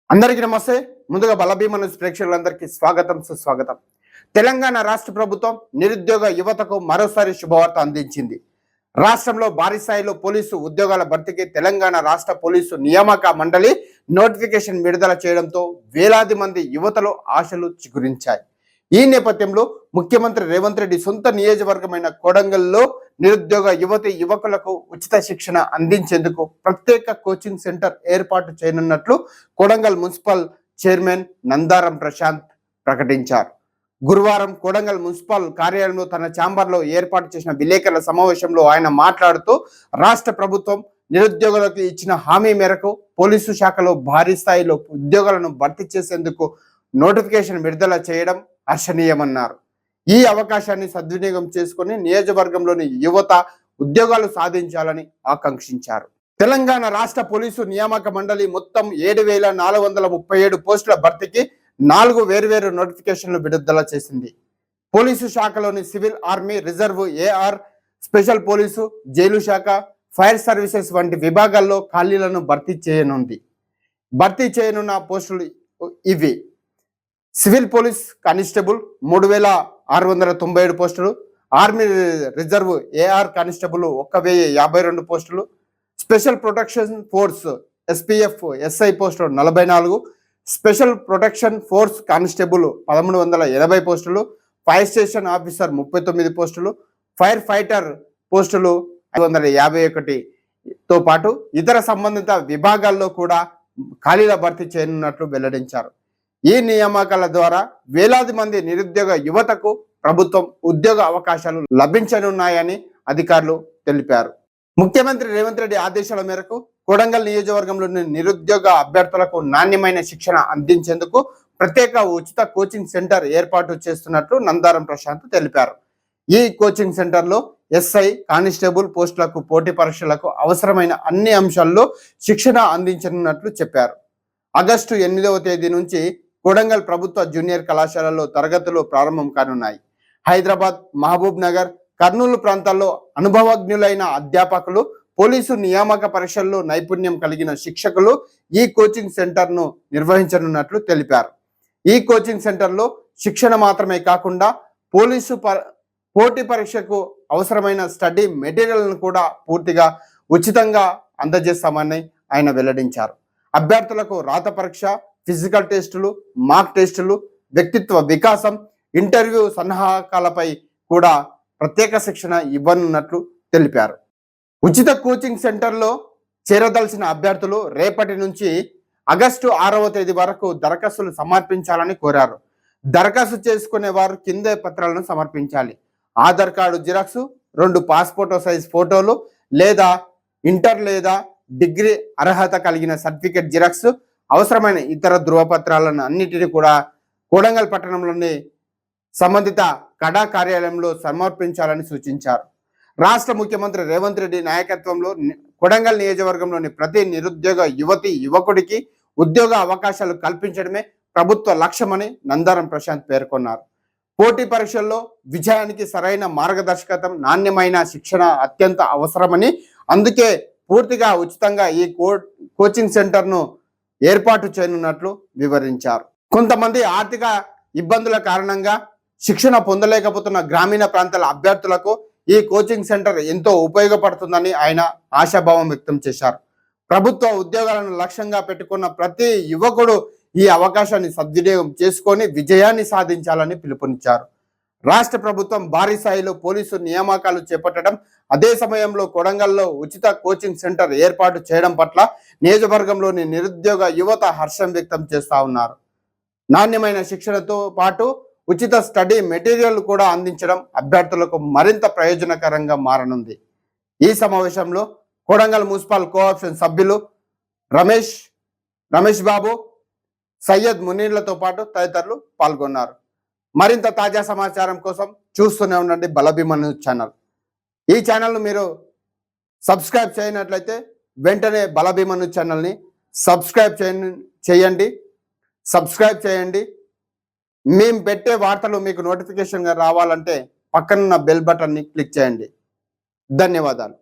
అందరికీ నమస్తే. ముందుగా బలభీమ న్యూస్ ప్రేక్షకులందరికీ స్వాగతం, సుస్వాగతం. తెలంగాణ రాష్ట్ర ప్రభుత్వం నిరుద్యోగ యువతకు మరోసారి శుభవార్త అందించింది. రాష్ట్రంలో భారీ స్థాయిలో పోలీసు ఉద్యోగాల భర్తీకి తెలంగాణ రాష్ట్ర పోలీసు నియామక మండలి నోటిఫికేషన్ విడుదల చేయడంతో వేలాది మంది యువతలో ఆశలు చిగురించాయి. ఈ నేపథ్యంలో ముఖ్యమంత్రి రేవంత్ రెడ్డి సొంత నియోజకవర్గమైన కొడంగల్లో నిరుద్యోగ యువతి యువకులకు ఉచిత శిక్షణ అందించేందుకు ప్రత్యేక కోచింగ్ సెంటర్ ఏర్పాటు చేయనున్నట్లు కొడంగల్ మున్సిపల్ చైర్మన్ నందారం ప్రశాంత్ ప్రకటించారు. గురువారం కొడంగల్ మున్సిపల్ కార్యాలయంలో తన ఛాంబర్లో ఏర్పాటు చేసిన విలేకరుల సమావేశంలో ఆయన మాట్లాడుతూ రాష్ట్ర ప్రభుత్వం నిరుద్యోగులకు ఇచ్చిన హామీ మేరకు పోలీసు శాఖలో భారీ స్థాయిలో ఉద్యోగాలను భర్తీ చేసేందుకు నోటిఫికేషన్ విడుదల చేయడం హర్షణీయమన్నారు. ఈ అవకాశాన్ని సద్వినియోగం చేసుకుని నియోజకవర్గంలోని యువత ఉద్యోగాలు సాధించాలని ఆకాంక్షించారు. తెలంగాణ రాష్ట్ర పోలీసు నియామక మండలి మొత్తం 7,437 పోస్టుల భర్తీకి 4 వేర్వేరు నోటిఫికేషన్లు విడుదల చేసింది. పోలీసు శాఖలోని civil, army, reserve, AR, special police, jail శాఖ, ఫైర్ సర్వీసెస్ వంటి విభాగాల్లో ఖాళీలను భర్తీ చేయనున్న పోస్టులు ఇవి: సివిల్ పోలీస్ కానిస్టేబుల్ 3,697 పోస్టులు, ఆర్మీ రిజర్వ్ ఏఆర్ కానిస్టేబుల్ 1,052 పోస్టులు, special protection force SPF SI పోస్టులు 44, స్పెషల్ ప్రొటెక్షన్ ఫోర్స్ కానిస్టేబుల్ 1,380 పోస్టులు, ఫైర్ స్టేషన్ ఆఫీసర్ 39 పోస్టులు, ఫైర్ ఫైటర్ పోస్టులు 551తో పాటు ఇతర సంబంధిత విభాగాల్లో కూడా ఖాళీల భర్తీ చేయనున్నట్లు వెల్లడించారు. ఈ నియామకాల ద్వారా వేలాది మంది నిరుద్యోగ యువతకు ప్రభుత్వం ఉద్యోగ అవకాశాలు లభించనున్నాయని అధికారులు తెలిపారు. ముఖ్యమంత్రి రేవంత్ రెడ్డి ఆదేశాల మేరకు కొడంగల్ నియోజకవర్గంలోని నిరుద్యోగ అభ్యర్థులకు నాణ్యమైన శిక్షణ అందించేందుకు ప్రత్యేక ఉచిత కోచింగ్ సెంటర్ ఏర్పాటు చేస్తున్నట్లు నందారం ప్రశాంత్ తెలిపారు. ఈ కోచింగ్ సెంటర్లో ఎస్ఐ, కానిస్టేబుల్ పోస్టులకు పోటీ పరీక్షలకు అవసరమైన అన్ని అంశాల్లో శిక్షణ అందించనున్నట్లు చెప్పారు. ఆగస్టు 8వ తేదీ నుంచి కొడంగల్ ప్రభుత్వ జూనియర్ కళాశాలలో తరగతులు ప్రారంభం కానున్నాయి. హైదరాబాద్, మహబూబ్ నగర్, కర్నూలు ప్రాంతాల్లో అనుభవజ్ఞులైన అధ్యాపకులు, పోలీసు నియామక పరీక్షల్లో నైపుణ్యం కలిగిన శిక్షకులు ఈ కోచింగ్ సెంటర్ను నిర్వహించనున్నట్లు తెలిపారు. ఈ కోచింగ్ సెంటర్లో శిక్షణ మాత్రమే కాకుండా పోలీసు పోటీ పరీక్షకు అవసరమైన స్టడీ మెటీరియల్ను కూడా పూర్తిగా ఉచితంగా అందజేస్తామని ఆయన వెల్లడించారు. అభ్యర్థులకు రాత పరీక్ష, ఫిజికల్ టెస్టులు, మాక్ టెస్టులు, వ్యక్తిత్వ వికాసం, ఇంటర్వ్యూ సన్నాహకాలపై కూడా ప్రత్యేక శిక్షణ ఇవ్వనున్నట్లు తెలిపారు. ఉచిత కోచింగ్ సెంటర్లో చేరదలసిన అభ్యర్థులు రేపటి నుంచి ఆగస్టు 6వ తేదీ వరకు దరఖాస్తులు సమర్పించాలని కోరారు. దరఖాస్తు చేసుకునే వారు కింద పత్రాలను సమర్పించాలి: Aadhaar card xerox, 2 passport size ఫోటోలు లేదా ఇంటర్ లేదా డిగ్రీ అర్హత కలిగిన సర్టిఫికేట్ జిరాక్స్, అవసరమైన ఇతర ధృవపత్రాలను అన్నిటినీ కూడా కొడంగల్ పట్టణంలోని సంబంధిత కడా కార్యాలయంలో సమర్పించాలని సూచించారు. రాష్ట్ర ముఖ్యమంత్రి రేవంత్ రెడ్డి నాయకత్వంలో కొడంగల్ నియోజకవర్గంలోని ప్రతి నిరుద్యోగ యువతి యువకుడికి ఉద్యోగ అవకాశాలు కల్పించడమే ప్రభుత్వ లక్ష్యమని నందారం ప్రశాంత్ పేర్కొన్నారు. పోటీ పరీక్షల్లో విజయానికి సరైన మార్గదర్శకత్వం, నాణ్యమైన శిక్షణ అత్యంత అవసరమని, అందుకే పూర్తిగా ఉచితంగా ఈ కోచింగ్ సెంటర్ను ఏర్పాటు చేయనున్నట్లు వివరించారు. కొంతమంది ఆర్థిక ఇబ్బందుల కారణంగా శిక్షణ పొందలేకపోతున్న గ్రామీణ ప్రాంతాల అభ్యర్థులకు ఈ కోచింగ్ సెంటర్ ఎంతో ఉపయోగపడుతుందని ఆయన ఆశాభావం వ్యక్తం చేశారు. ప్రభుత్వ ఉద్యోగాలను లక్ష్యంగా పెట్టుకున్న ప్రతి యువకుడు ఈ అవకాశాన్ని సద్వినియోగం చేసుకొని విజయాన్ని సాధించాలని పిలుపునిచ్చారు. రాష్ట్ర ప్రభుత్వం భారీ స్థాయిలో పోలీసు నియామకాలు చేపట్టడం, అదే సమయంలో కొడంగల్లో ఉచిత కోచింగ్ సెంటర్ ఏర్పాటు చేయడం పట్ల నియోజకవర్గంలోని నిరుద్యోగ యువత హర్షం వ్యక్తం చేస్తా ఉన్నారు. నాణ్యమైన శిక్షణతో పాటు ఉచిత స్టడీ మెటీరియల్ కూడా అందించడం అభ్యర్థులకు మరింత ప్రయోజనకరంగా మారనుంది. ఈ సమావేశంలో కొడంగల్ మున్సిపల్ కోఆప్షన్ సభ్యులు రమేష్ బాబు, సయ్యద్ మునీర్లతో పాటు తదితరులు పాల్గొన్నారు. మరింత తాజా సమాచారం కోసం చూస్తూనే ఉండండి బలభీమ న్యూస్ ఛానల్. ఈ ఛానల్ను మీరు సబ్స్క్రైబ్ చేయనట్లయితే వెంటనే బలభీమ న్యూస్ ఛానల్ని సబ్స్క్రైబ్ చేయండి. మేము పెట్టే వార్తలు మీకు నోటిఫికేషన్గా రావాలంటే పక్కనున్న బెల్ బటన్ని క్లిక్ చేయండి. ధన్యవాదాలు.